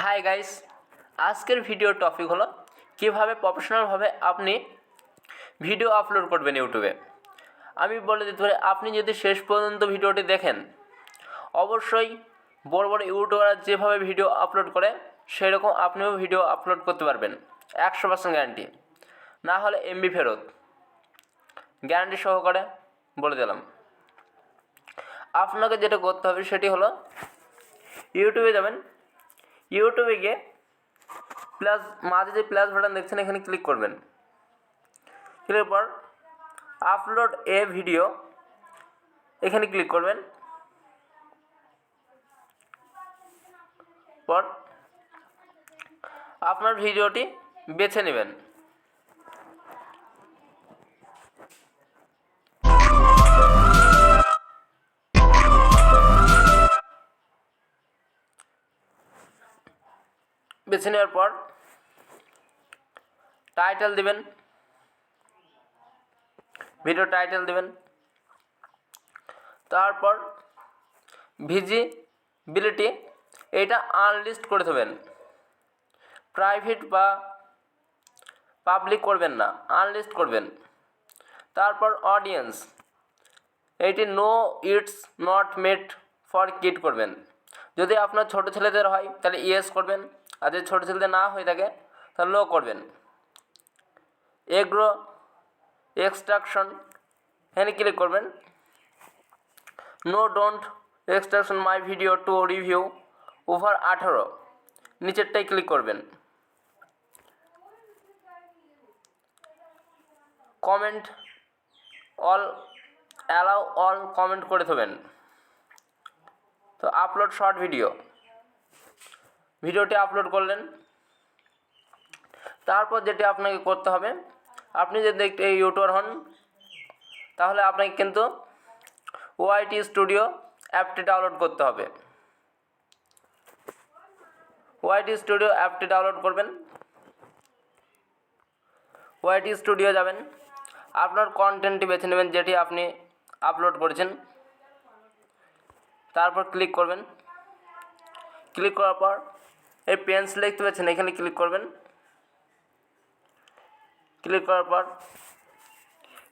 Hi guys, আজকের ভিডিওর topic হলো কীভাবে প্রফেশনালভাবে আপনি ভিডিও আপলোড করবেন ইউটিউবে। আমি বলে দিতে পারি, আপনি যদি শেষ পর্যন্ত ভিডিওটি দেখেন, অবশ্যই বড় বড় ইউটিউবাররা যেভাবে ভিডিও আপলোড করে সেরকম আপনিও ভিডিও আপলোড করতে পারবেন, 100% গ্যারান্টি। না হলে এমবি ফেরত, গ্যারান্টি সহকারে বলে দিলাম। আপনাকে যেটা করতে হবে সেটি হলো ইউটিউবে যাবেন, ইউটিউবে গিয়ে প্লাস মাঝে যে প্লাস বাটন দেখছেন এখানে ক্লিক করবেন। ক্লিকের পর আপলোড এ ভিডিও এখানে ক্লিক করবেন। পর আপনার ভিডিওটি বেছে নেবেন। বেছে নেওয়ার পর টাইটেল দিবেন, ভিডিও টাইটেল দিবেন। তারপর ভিজিবিলিটি এটা আনলিস্ট করে দেবেন, প্রাইভেট বা পাবলিক করবেন না, আনলিস্ট করবেন। তারপর অডিয়েন্স এইটি no it's not made for kid করবেন। যদি আপনার ছোটো ছেলেদের হয় তাহলে ইয়েস করবেন, আর যদি ছোটো ছেলেদের না হয়ে থাকে তাহলে নো করবেন। এগ্রো এক্সট্রাকশন এখানে ক্লিক করবেন। No don't extraction my video to review over 18 নিচেরটাই ক্লিক করবেন। Comment all allow all comment করে দেবেন। তো আপলোড শর্ট ভিডিওটি আপলোড করলেন। তারপর যেটি আপনাকে করতে হবে, আপনি যদি ইউটিউবার হন তাহলে আপনাকে কিন্তু ওয়াইটি স্টুডিও অ্যাপটি ডাউনলোড করতে হবে। ওয়াইটি স্টুডিও অ্যাপটি ডাউনলোড করবেন। ওয়াইটি স্টুডিও যাবেন, আপনার কন্টেন্টটি বেছে নেবেন যেটি আপনি আপলোড করেছেন। তারপর ক্লিক করবেন। ক্লিক করার পর এই পেন্সিল দেখতে পাচ্ছেন, এখানে ক্লিক করবেন। ক্লিক করার পর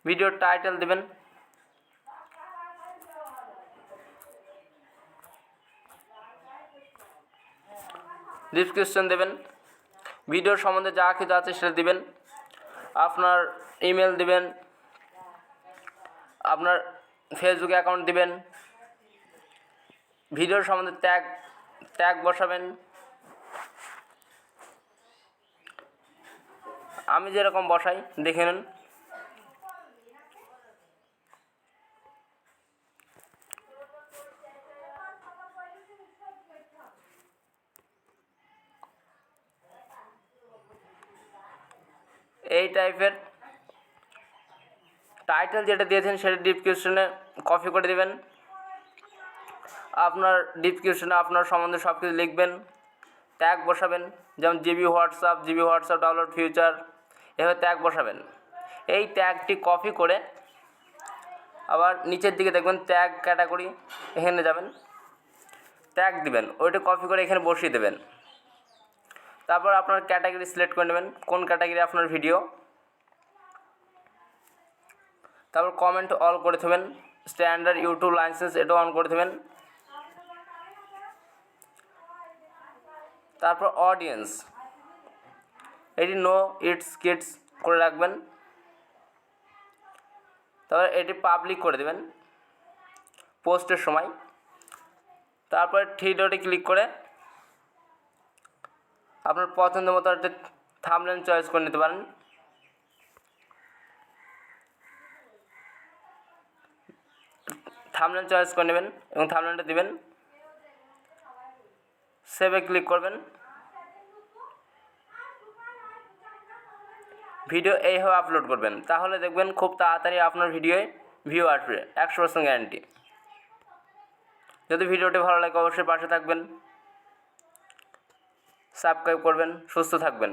ভিডিওর টাইটেল দেবেন। ডিসক্রিপশন দেবেন, ভিডিওর সম্বন্ধে যা কিছু আছে সেটা দিবেন। আপনার ইমেল দিবেন, আপনার ফেসবুক অ্যাকাউন্ট দিবেন, ভিডিওর সম্বন্ধে ট্যাগ বসাবেন। আমি যেরকম বসাই দেখে নিন। এই টাইপের টাইটেল যেটা দিয়েছেন সেটা ডিসক্রিপশনে কপি করে দেবেন। আপনার ডিসক্রিপশনে আপনার সম্বন্ধে সব কিছু লিখবেন, ট্যাগ বসাবেন, যেমন জিবি হোয়াটসঅ্যাপ ডাউনলোড ফিউচার, এভাবে ট্যাগ বসাবেন। এই ট্যাগটি কপি করে আবার নিচের দিকে দেখবেন ট্যাগ ক্যাটাগরি, এখানে যাবেন, ট্যাগ দিবেন, ওইটা কপি করে এখানে বসিয়ে দেবেন। তারপর আপনার ক্যাটাগরি সিলেক্ট করে নেবেন, কোন ক্যাটাগরি আপনার ভিডিও। তারপর কমেন্ট অল করে দেবেন, স্ট্যান্ডার্ড ইউটিউব লাইসেন্স এটা অন করে দেবেন। তারপর অডিয়েন্স এটি নো ইটস কিডস করে রাখবেন। তারপর এটি পাবলিক করে দেবেন পোস্টের সময়। তারপর থ্রি ডটে ক্লিক করে আপনার পছন্দ মতো একটা থাম্বনেল চয়েস করে নিতে পারেন। থাম্বনেল চয়েস করে নেবেন এবং থাম্বনেলটা দিবেন। সেভে ক্লিক করবেন। ভিডিও এইভাবে আপলোড করবেন, তাহলে দেখবেন খুব তাড়াতাড়ি আপনার ভিডিওয় ভিউ আসবে, 100% গ্যারান্টি। যদি ভিডিওটি ভালো লাগে অবশ্যই পাশে থাকবেন, সাবস্ক্রাইব করবেন, সুস্থ থাকবেন।